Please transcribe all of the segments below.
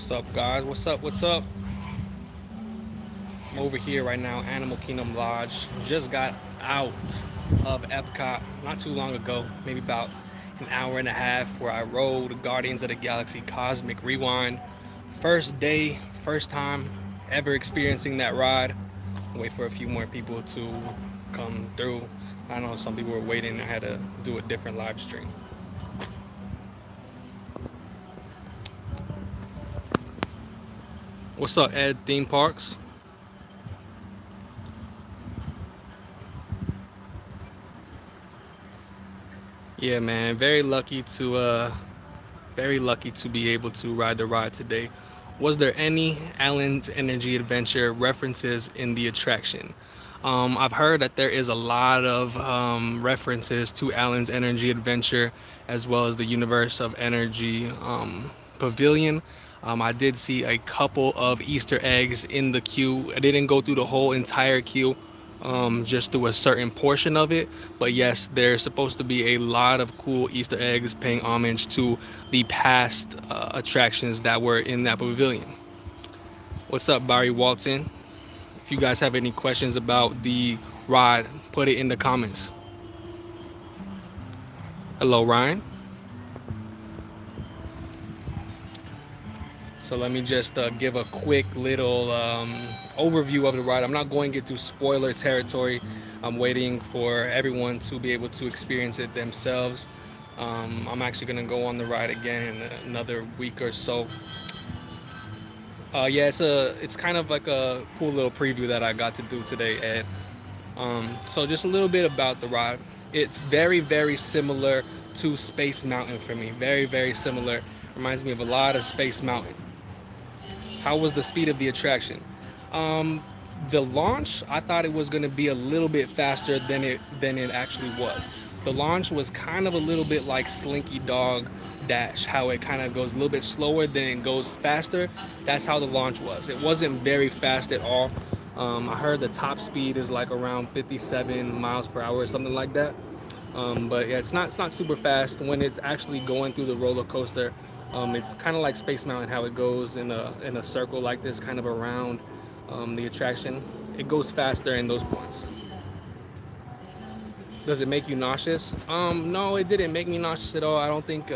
What's up, guys? What's up? What's up? I'm over here right now, Animal Kingdom Lodge. Just got out of Epcot not too long ago, maybe about an hour and a half, where I rode Guardians of the Galaxy Cosmic Rewind. First day, first time ever experiencing that ride. Wait for a few more people to come through. I know some people were waiting. I had to do a different live stream. What's up, Ed Theme Parks? Yeah, man, very lucky to be able to ride the ride today. Was there any Allen's Energy Adventure references in the attraction? I've heard that there is a lot of references to Allen's Energy Adventure, as well as the Universe of Energy Pavilion. I did see a couple of Easter eggs in the queue. I didn't go through the whole entire queue, just through a certain portion of it. But yes, there's supposed to be a lot of cool Easter eggs paying homage to the past attractions that were in that pavilion. What's up, Barry Walton? If you guys have any questions about the ride, put it in the comments. Hello, Ryan. So let me just give a quick little overview of the ride. I'm not going into spoiler territory. I'm waiting for everyone to be able to experience it themselves. I'm actually going to go on the ride again in another week or so. Yeah, it's kind of like a cool little preview that I got to do today, Ed. So just a little bit about the ride. It's very similar to Space Mountain for me. Very similar. Reminds me of a lot of Space Mountain. How was the speed of the attraction? Um, the launch, I thought it was going to be a little bit faster than it actually was. The launch was kind of a little bit like Slinky Dog Dash, how it kind of goes a little bit slower than it goes faster. That's how the launch was. It wasn't very fast at all. I heard the top speed is like around 57 miles per hour or something like that. But yeah, it's not super fast when it's actually going through the roller coaster. It's kind of like Space Mountain, how it goes in a circle like this, kind of around the attraction. It goes faster in those points. Does it make you nauseous? No, it didn't make me nauseous at all. I don't think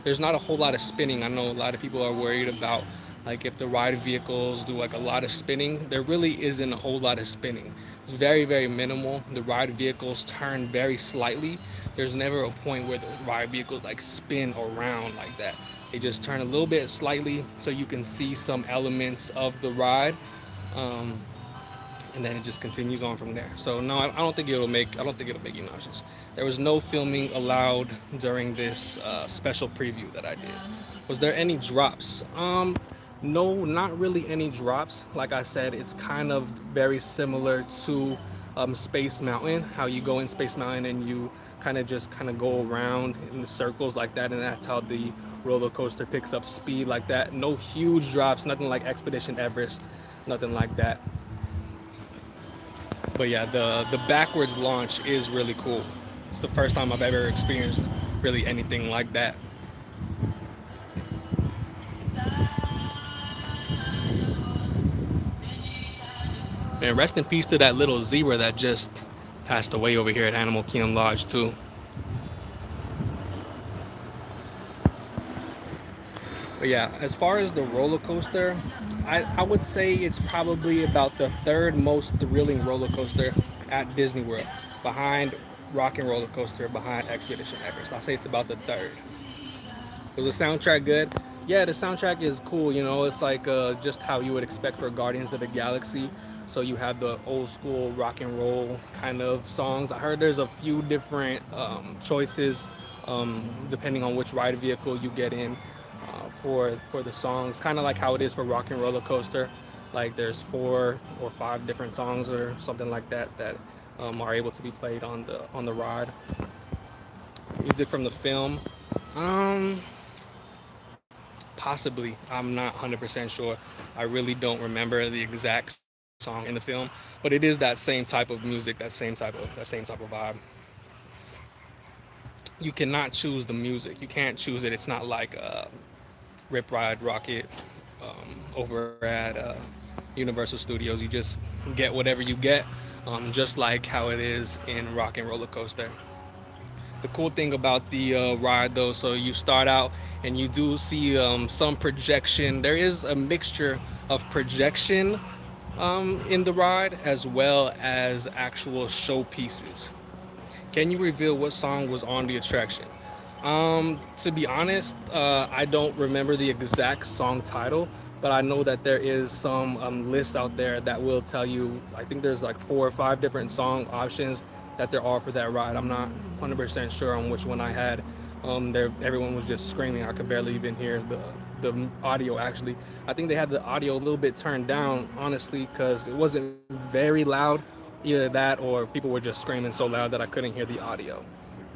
there's not a whole lot of spinning. I know a lot of people are worried about like if the ride vehicles do like a lot of spinning. There really isn't a whole lot of spinning. It's very minimal. The ride vehicles turn very slightly. There's never a point where the ride vehicles like spin around like that. They just turn a little bit slightly so you can see some elements of the ride. Um, and then it just continues on from there. So no, I don't think it'll make you nauseous. There was no filming allowed during this special preview that I did. Was there any drops? No, not really any drops. Like I said, it's kind of very similar to Space Mountain. How you go in Space Mountain and you kind of go around in the circles like that, and that's how the roller coaster picks up speed like that. No huge drops, nothing like Expedition Everest, nothing like that. But yeah, the backwards launch is really cool. It's the first time I've ever experienced really anything like that. And rest in peace to that little zebra that just passed away over here at Animal Kingdom Lodge too. But yeah, as far as the roller coaster, I would say it's probably about the third most thrilling roller coaster at Disney World, behind Rock and Roller Coaster, behind Expedition Everest. I'll say it's about the third. Was the soundtrack good? Yeah, the soundtrack is cool. You know, it's like just how you would expect for Guardians of the Galaxy. So you have the old school rock and roll kind of songs. I heard there's a few different choices depending on which ride vehicle you get in for the songs. Kind of like how it is for Rock and Roller Coaster. Like there's 4 or 5 different songs or something like that that are able to be played on the ride. Music from the film. Um, Possibly. I'm not 100% sure. I really don't remember the exact song in the film, but it is that same type of music, that same type of vibe. You cannot choose the music. You can't choose it. It's not like Rip Ride Rocket over at Universal Studios. You just get whatever you get, just like how it is in Rock and Roller Coaster. The cool thing about the ride, though, so you start out and you do see some projection. There is a mixture of projection in the ride as well as actual showpieces. Can you reveal what song was on the attraction? To be honest, I don't remember the exact song title, but I know that there is some list out there that will tell you. I think there's like 4 or 5 different song options that there are for that ride. I'm not 100% sure on which one I had. There, everyone was just screaming. I could barely even hear the audio. Actually, I think they had the audio a little bit turned down, honestly, because it wasn't very loud. Either that or people were just screaming so loud that I couldn't hear the audio.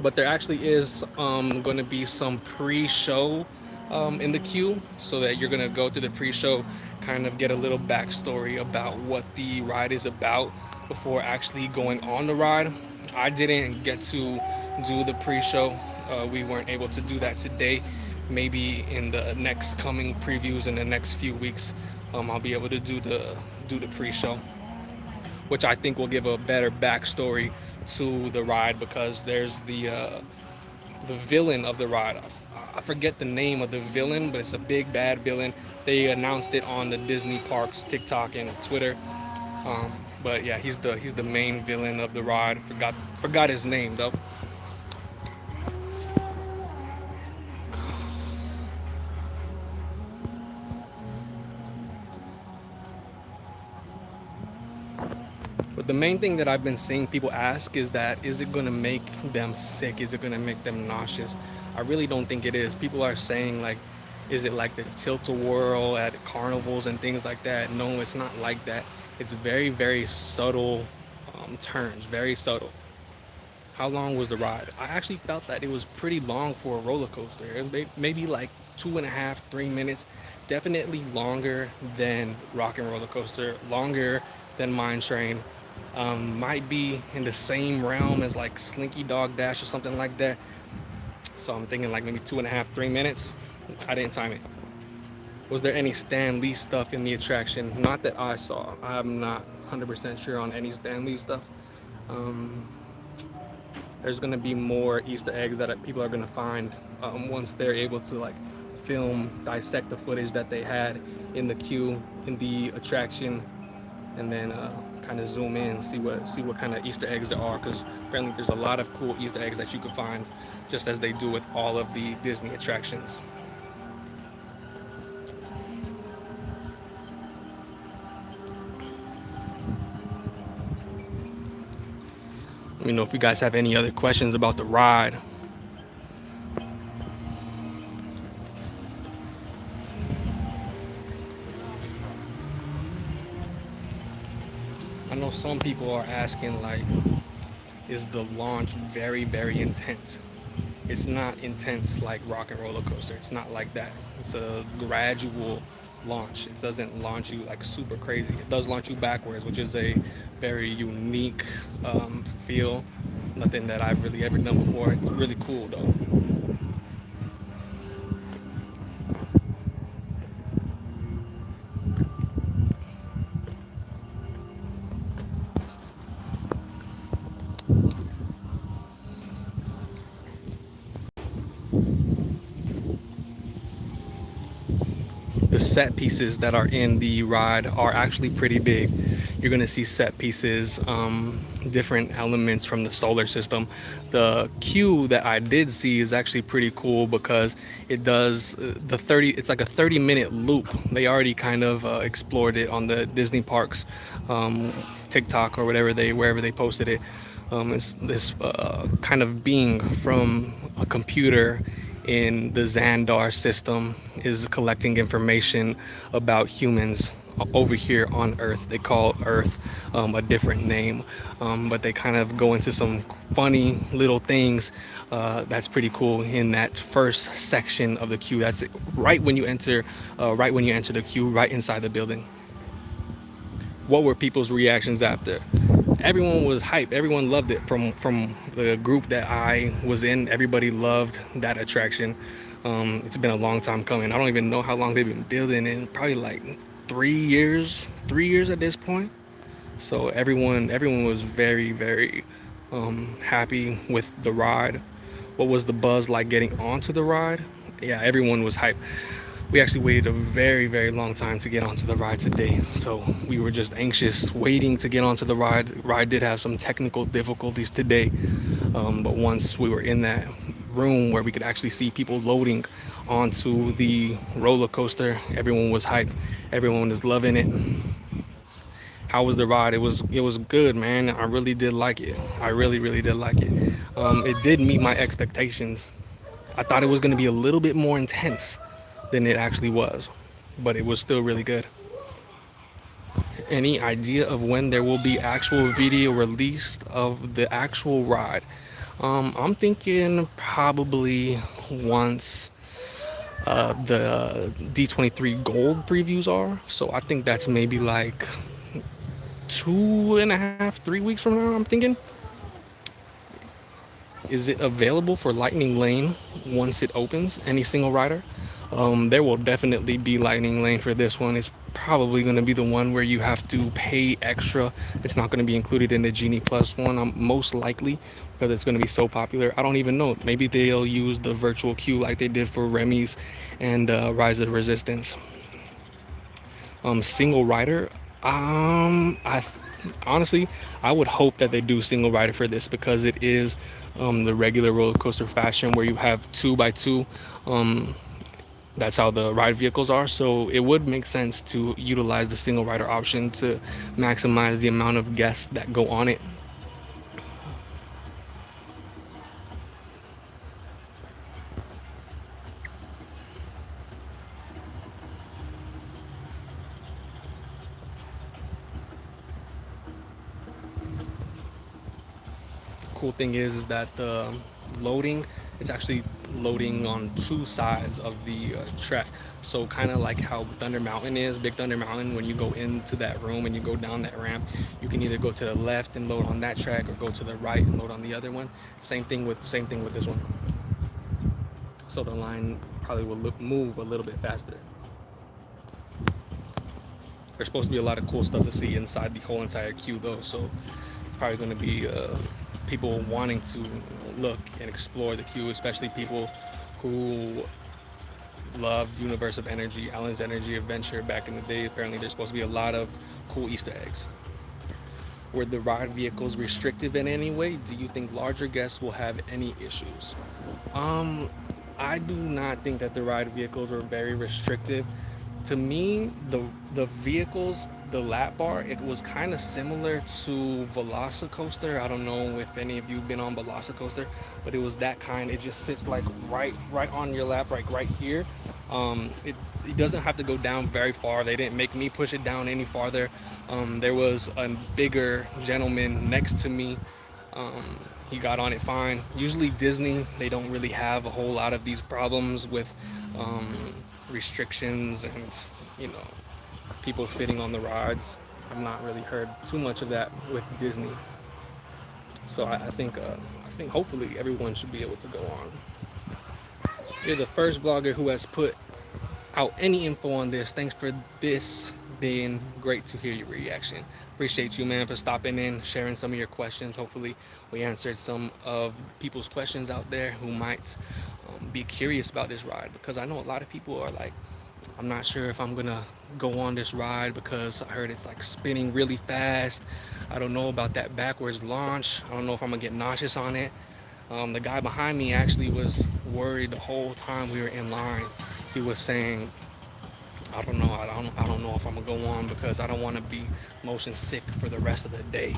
But there actually is going to be some pre-show in the queue, so that you're going to go to the pre-show, kind of get a little backstory about what the ride is about before actually going on the ride. I didn't get to do the pre-show. We weren't able to do that today. Maybe in the next coming previews in the next few weeks, I'll be able to do the pre-show, which I think will give a better backstory to the ride, because there's the villain of the ride. I forget the name of the villain, but it's a big bad villain. They announced it on the Disney Parks TikTok and Twitter. But yeah, he's the main villain of the ride. Forgot his name though. But the main thing that I've been seeing people ask is that, is it gonna make them sick? Is it gonna make them nauseous? I really don't think it is. People are saying like, is it like the tilt-a-whirl at carnivals and things like that? No, it's not like that. It's very, very subtle turns, very subtle. How long was the ride? I actually felt that it was pretty long for a roller coaster. Maybe like 2.5, 3 minutes. Definitely longer than Rock and Roller Coaster, longer than Mine Train. Might be in the same realm as like Slinky Dog Dash or something like that. So I'm thinking like maybe 2.5, 3 minutes. I didn't time it. Was there any Stan Lee stuff in the attraction? Not that I saw. I'm not 100% sure on any Stan Lee stuff. There's gonna be more Easter eggs that people are gonna find once they're able to like dissect the footage that they had in the queue, in the attraction, and then kind of zoom in, see what kind of Easter eggs there are, because apparently there's a lot of cool Easter eggs that you can find, just as they do with all of the Disney attractions. Let me know if you guys have any other questions about the ride. I know some people are asking like, is the launch very, very intense? It's not intense like Rock and Roller Coaster. It's not like that. It's a gradual launch. It doesn't launch you like super crazy. It does launch you backwards, which is a very unique feel. Nothing that I've really ever done before. It's really cool though. The set pieces that are in the ride are actually pretty big. You're going to see set pieces, different elements from the solar system. The queue that I did see is actually pretty cool, because it does it's like a 30-minute loop. They already kind of explored it on the Disney Parks TikTok or wherever they posted it. It's this kind of being from a computer in the Xandar system is collecting information about humans over here on Earth. They call Earth a different name, but they kind of go into some funny little things that's pretty cool in that first section of the queue. That's right when you enter the queue, right inside the building. What were people's reactions after? Everyone was hyped. Everyone loved it. From the group that I was in, everybody loved that attraction. It's been a long time coming. I don't even know how long they've been building it. Probably like 3 years, 3 years at this point. So everyone was very, very happy with the ride. What was the buzz like getting onto the ride? Yeah, everyone was hyped. We actually waited a very, very long time to get onto the ride today. So we were just anxious, waiting to get onto the ride. Ride did have some technical difficulties today, but once we were in that room where we could actually see people loading onto the roller coaster, everyone was hyped. Everyone was loving it. How was the ride? It was good, man. I really did like it. I really, really did like it. It did meet my expectations. I thought it was going to be a little bit more intense than it actually was, but it was still really good. Any idea of when there will be actual video released of the actual ride? I'm thinking probably once the D23 Gold previews are. So I think that's maybe like 2.5, 3 weeks from now. I'm thinking. Is it available for Lightning Lane once it opens? Any single rider? There will definitely be Lightning Lane for this one. It's probably going to be the one where you have to pay extra. It's not going to be included in the Genie Plus one, most likely, because it's going to be so popular. I don't even know. Maybe they'll use the virtual queue like they did for Remy's and Rise of the Resistance. Single rider. I honestly, I would hope that they do single rider for this because it is the regular roller coaster fashion where you have 2x2. That's how the ride vehicles are. So it would make sense to utilize the single rider option to maximize the amount of guests that go on it. Cool thing is that the loading, it's actually loading on two sides of the track. So kind of like how Thunder Mountain is, Big Thunder Mountain, when you go into that room and you go down that ramp, you can either go to the left and load on that track or go to the right and load on the other one. Same thing with this one. So the line probably will move a little bit faster. There's supposed to be a lot of cool stuff to see inside the whole entire queue though, so it's probably going to be people wanting to look and explore the queue, especially people who loved Universe of Energy, Allen's Energy Adventure back in the day. Apparently there's supposed to be a lot of cool Easter eggs. Were the ride vehicles restrictive in any way? Do you think larger guests will have any issues? Um, I do not think that the ride vehicles were very restrictive. To me, the vehicles, the lap bar, it was kind of similar to Velocicoaster. I don't know if any of you've been on Velocicoaster, but it was that kind. It just sits like right on your lap, like right here. It doesn't have to go down very far. They didn't make me push it down any farther. There was a bigger gentleman next to me. He got on it fine. Usually Disney, they don't really have a whole lot of these problems with restrictions and you know people fitting on the rides. I've not really heard too much of that with Disney. So I think hopefully everyone should be able to go on. You're the first vlogger who has put out any info on this. Thanks for this being great to hear your reaction. Appreciate you, man, for stopping in, sharing some of your questions. Hopefully we answered some of people's questions out there who might be curious about this ride, because I know a lot of people are like, I'm not sure if I'm gonna go on this ride because I heard it's like spinning really fast. I don't know about that backwards launch. I don't know if I'm gonna get nauseous on it. The guy behind me actually was worried the whole time we were in line. He was saying, I don't know if I'm gonna go on because I don't want to be motion sick for the rest of the day.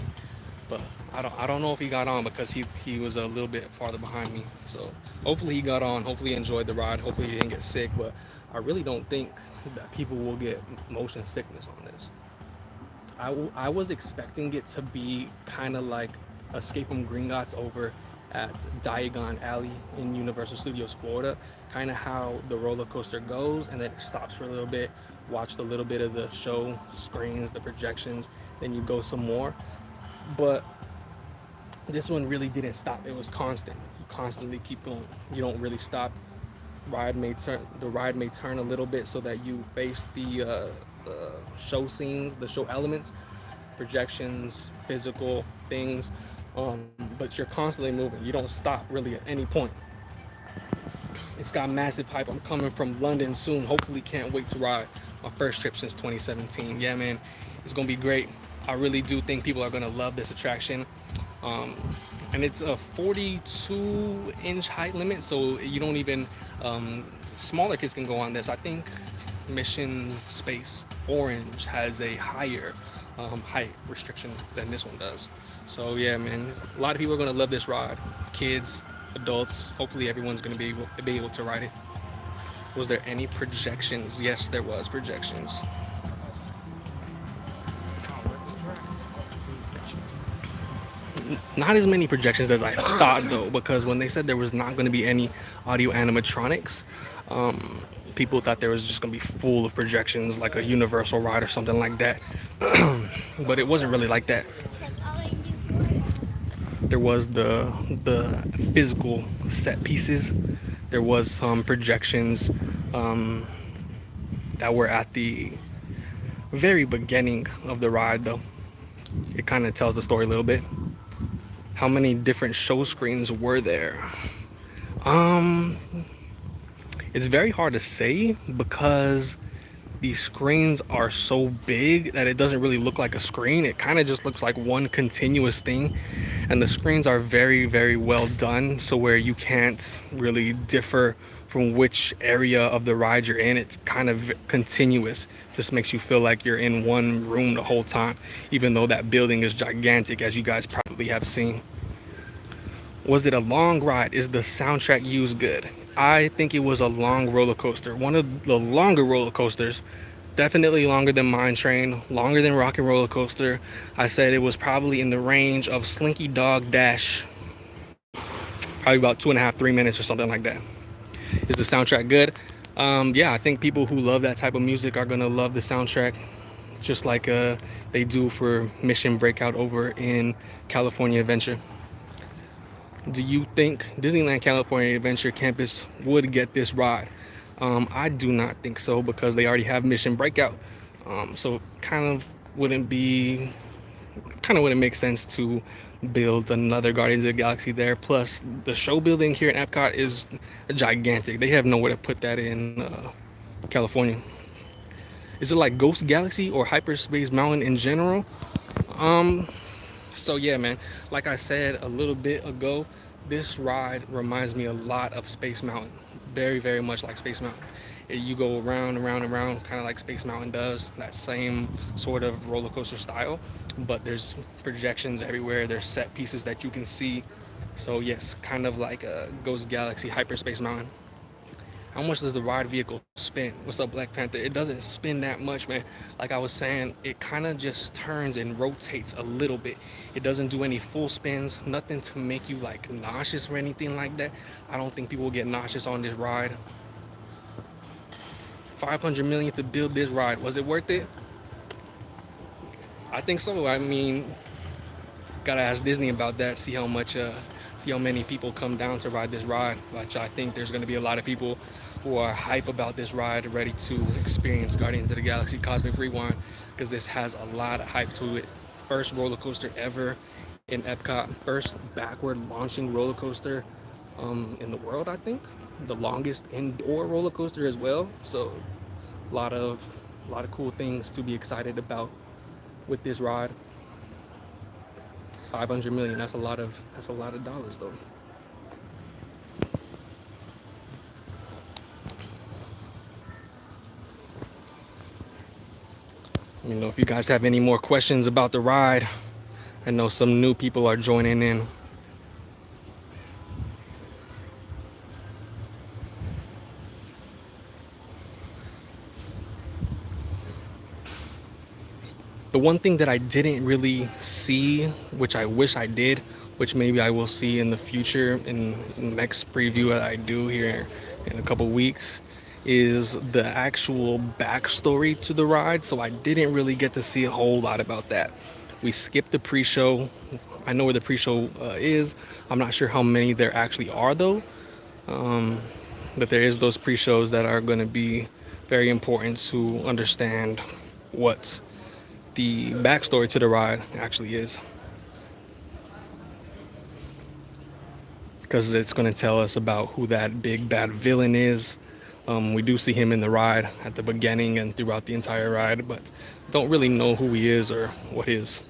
But I don't know if he got on because he was a little bit farther behind me. So hopefully he got on. Hopefully he enjoyed the ride. Hopefully he didn't get sick. But I really don't think that people will get motion sickness on this. I was expecting it to be kind of like Escape from Gringotts over at Diagon Alley in Universal Studios Florida, kind of how the roller coaster goes and then it stops for a little bit, watch a little bit of the show screens, the projections, then you go some more. But this one really didn't stop. It was constant. You constantly keep going. You don't really stop. The ride may turn a little bit so that you face the show scenes, the show elements, projections, physical things. But you're constantly moving. You don't stop really at any point. It's got massive hype. I'm coming from London soon. Hopefully, can't wait to ride my first trip since 2017. Yeah, man, it's gonna be great. I really do think people are gonna love this attraction. And it's a 42-inch height limit, so you don't even smaller kids can go on this. I think Mission Space Orange has a higher height restriction than this one does. So yeah, man, a lot of people are gonna love this ride. Kids, adults. Hopefully, everyone's gonna be able to ride it. Was there any projections? Yes, there was projections. Not as many projections as I thought though, because when they said there was not going to be any audio animatronics, people thought there was just going to be full of projections like a Universal ride or something like that. But it wasn't really like that. There was the physical set pieces. There was some projections that were at the very beginning of the ride though. It kind of tells the story a little bit. How many different show screens were there? It's very hard to say because these screens are so big that it doesn't really look like a screen. It kind of just looks like one continuous thing, and the screens are very, very well done, so where you can't really differ from which area of the ride you're in. It's kind of continuous, just makes you feel like you're in one room the whole time, even though that building is gigantic, as you guys probably have seen. Was it a long ride? Is the soundtrack used good? I think it was a long roller coaster, one of the longer roller coasters, definitely longer than Mine Train, longer than Rock and Roller Coaster. I said it was probably in the range of Slinky Dog Dash, probably about 2.5, 3 minutes or something like that. Is the soundtrack good? Yeah, I think people who love that type of music are gonna love the soundtrack, just like they do for Mission Breakout over in California Adventure. Do you think Disneyland California Adventure Campus would get this ride? I do not think so because they already have Mission Breakout. So wouldn't make sense to build another Guardians of the Galaxy there. Plus, the show building here in Epcot is gigantic. They have nowhere to put that in California. Is it like Ghost Galaxy or Hyperspace Mountain in general? So yeah, man, like I said a little bit ago, this ride reminds me a lot of Space Mountain. Very, very much like Space Mountain. You go around and around and around, kind of like Space Mountain does, that same sort of roller coaster style, but there's projections everywhere. There's set pieces that you can see. So yes, kind of like a Ghost Galaxy, Hyperspace Mountain. How much does the ride vehicle spin? What's up, Black Panther? It doesn't spin that much, man. Like I was saying, it kind of just turns and rotates a little bit. It doesn't do any full spins, nothing to make you like nauseous or anything like that. I don't think people will get nauseous on this ride. 500 million to build this ride. Was it worth it? I think so. I mean, gotta ask Disney about that, see how many people come down to ride this ride, which I think there's going to be a lot of people who are hype about this ride, ready to experience Guardians of the Galaxy Cosmic Rewind, because this has a lot of hype to it. First roller coaster ever in Epcot, first backward launching roller coaster in the world, I think. The longest indoor roller coaster as well. So a lot of cool things to be excited about with this ride. 500 million, that's a lot of dollars though. Let me know if you guys have any more questions about the ride. I know some new people are joining in. The one thing that I didn't really see, which I wish I did, which maybe I will see in the future in the next preview that I do here in a couple weeks, is the actual backstory to the ride. So I didn't really get to see a whole lot about that. We skipped the pre-show. I know where the pre-show is. I'm not sure how many there actually are though. that there is those pre-shows that are going to be very important to understand what the backstory to the ride actually is, because it's going to tell us about who that big bad villain is. We do see him in the ride at the beginning and throughout the entire ride, but don't really know who he is or what his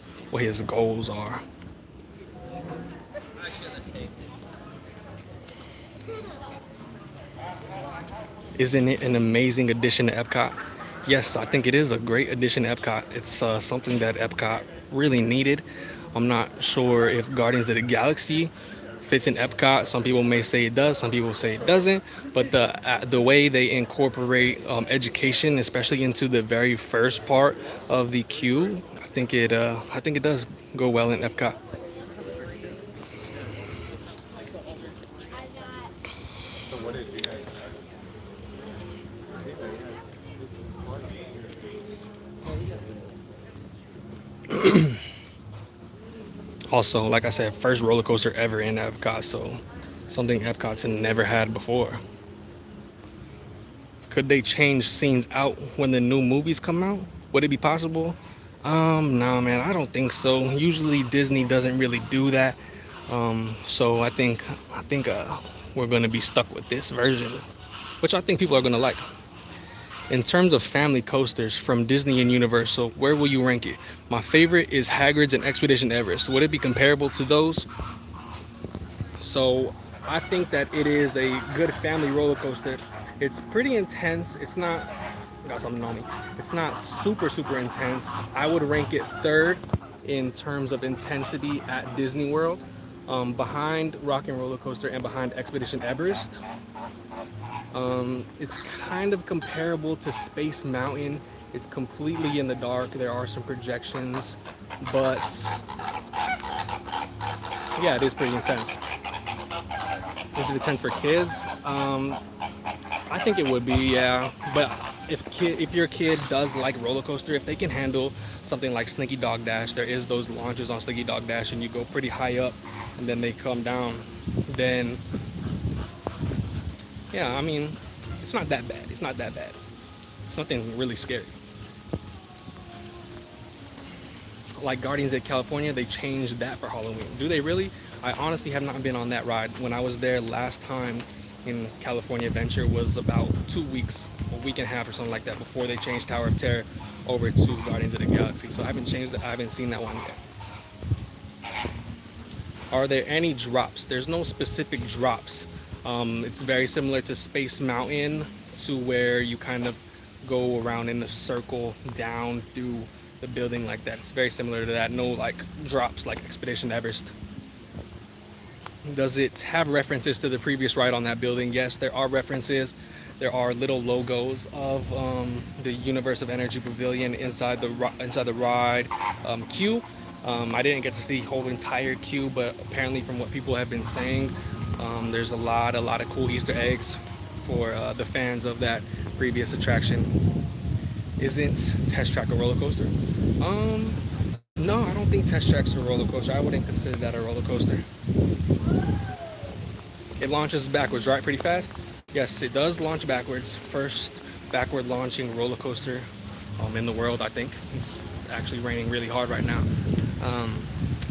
goals are. Isn't it an amazing addition to Epcot? Yes, I think it is a great addition to Epcot. It's something that Epcot really needed. I'm not sure if Guardians of the Galaxy fits in Epcot. Some people may say it does, some people say it doesn't. But the way they incorporate education, especially into the very first part of the queue, I think it does go well in Epcot. Also, like I said, first roller coaster ever in Epcot, so something Epcot's never had before. Could they change scenes out when the new movies come out? Would it be possible? No, man, I don't think so. Usually Disney doesn't really do that. So I think we're gonna be stuck with this version, which I think people are gonna like. In terms of family coasters from Disney and Universal, where will you rank it? My favorite is Hagrid's and Expedition Everest. Would it be comparable to those? So I think that it is a good family roller coaster. It's pretty intense. It's not, got something on me. It's not super intense. I would rank it third in terms of intensity at Disney World, behind Rock and Roller Coaster and behind Expedition Everest. It's kind of comparable to Space Mountain. It's completely in the dark. There are some projections, but yeah, it is pretty intense. Is it intense for kids? I think it would be, yeah. But if your kid does like roller coaster, if they can handle something like Slinky Dog Dash, there is those launches on Slinky Dog Dash, and you go pretty high up, and then they come down. Then, yeah, I mean, it's not that bad. It's not that bad. It's nothing really scary. Like Guardians of California, they changed that for Halloween. Do they really? I honestly have not been on that ride. When I was there last time in California Adventure was about 2 weeks, a week and a half or something like that, before they changed Tower of Terror over to Guardians of the Galaxy. So I haven't changed it. I haven't seen that one yet. Are there any drops? There's no specific drops. It's very similar to Space Mountain, to where you kind of go around in a circle down through the building like that. It's very similar to that. No like drops like Expedition Everest. Does it have references to the previous ride on that building? Yes, there are references. There are little logos of the Universe of Energy Pavilion inside the ride queue. I didn't get to see the whole entire queue, but apparently from what people have been saying, there's a lot of cool Easter eggs for the fans of that previous attraction. Isn't Test Track a roller coaster? No, I don't think Test Track's a roller coaster. I wouldn't consider that a roller coaster. It launches backwards, right? Pretty fast? Yes, it does launch backwards. First backward launching roller coaster in the world, I think. It's actually raining really hard right now.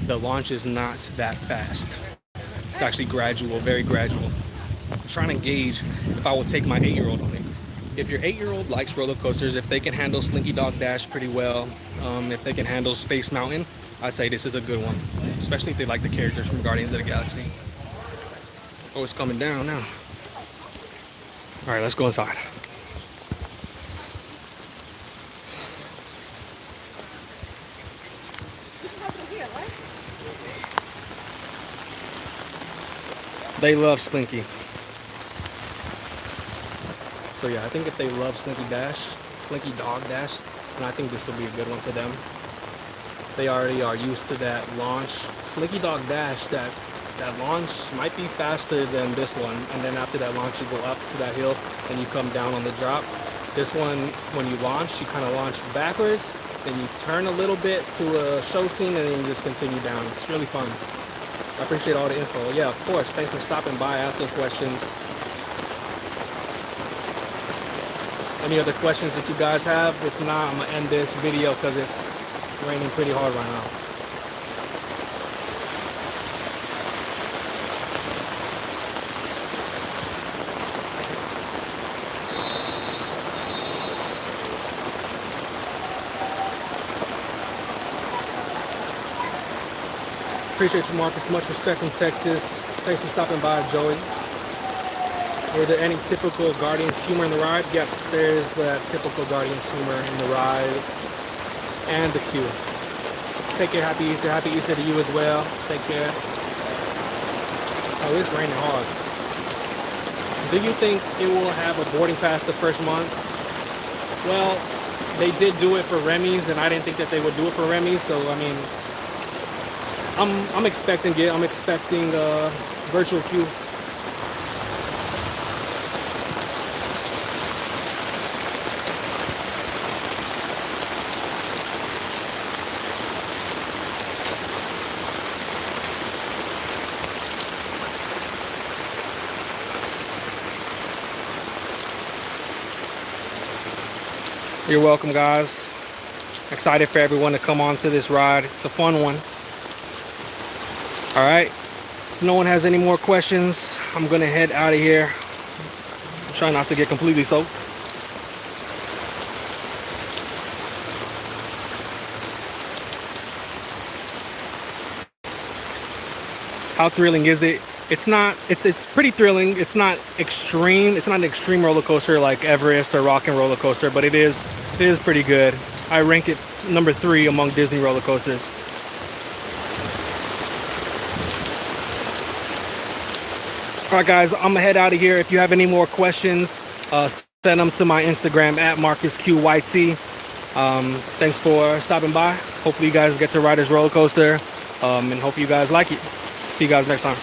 The launch is not that fast. It's actually gradual, very gradual. I'm trying to gauge if I will take my 8-year-old on it. If your 8-year-old likes roller coasters, if they can handle Slinky Dog Dash pretty well, if they can handle Space Mountain, I'd say this is a good one. Especially if they like the characters from Guardians of the Galaxy. Oh, it's coming down now. All right, let's go inside. They love Slinky. So yeah, I think if they love Slinky Dog Dash, then I think this will be a good one for them. They already are used to that launch. Slinky Dog Dash, that launch might be faster than this one, and then after that launch you go up to that hill and you come down on the drop. This one, when you launch, you kind of launch backwards, then you turn a little bit to a show scene, and then you just continue down. It's really fun. I appreciate all the info. Yeah, of course. Thanks for stopping by, asking questions. any other questions that you guys have. If not, I'm gonna end this video because it's raining pretty hard right now. Appreciate you, Marcus. Much respect from Texas. Thanks for stopping by, Joey. Were there any typical Guardians humor in the ride? Yes, there's the typical Guardians humor in the ride and the queue. Take care. Happy Easter. Happy Easter to you as well. Take care. Oh, it's raining hard. Do you think it will have a boarding pass the first month? Well, they did do it for Remy's, and I didn't think that they would do it for Remy's. So I mean, I'm expecting it. I'm expecting virtual queue. You're welcome, guys. Excited for everyone to come on to this ride. It's a fun one. All right. If no one has any more questions, I'm gonna head out of here. I'm trying not to get completely soaked. How thrilling is it? It's pretty thrilling. It's not extreme. It's not an extreme roller coaster like Everest or Rock and Roller Coaster, but it is pretty good. I rank it number 3 among Disney roller coasters. All right, guys, I'm gonna head out of here. If you have any more questions, send them to my Instagram at MarcusQYT. Thanks for stopping by. Hopefully you guys get to ride this roller coaster, and hope you guys like it. See you guys next time.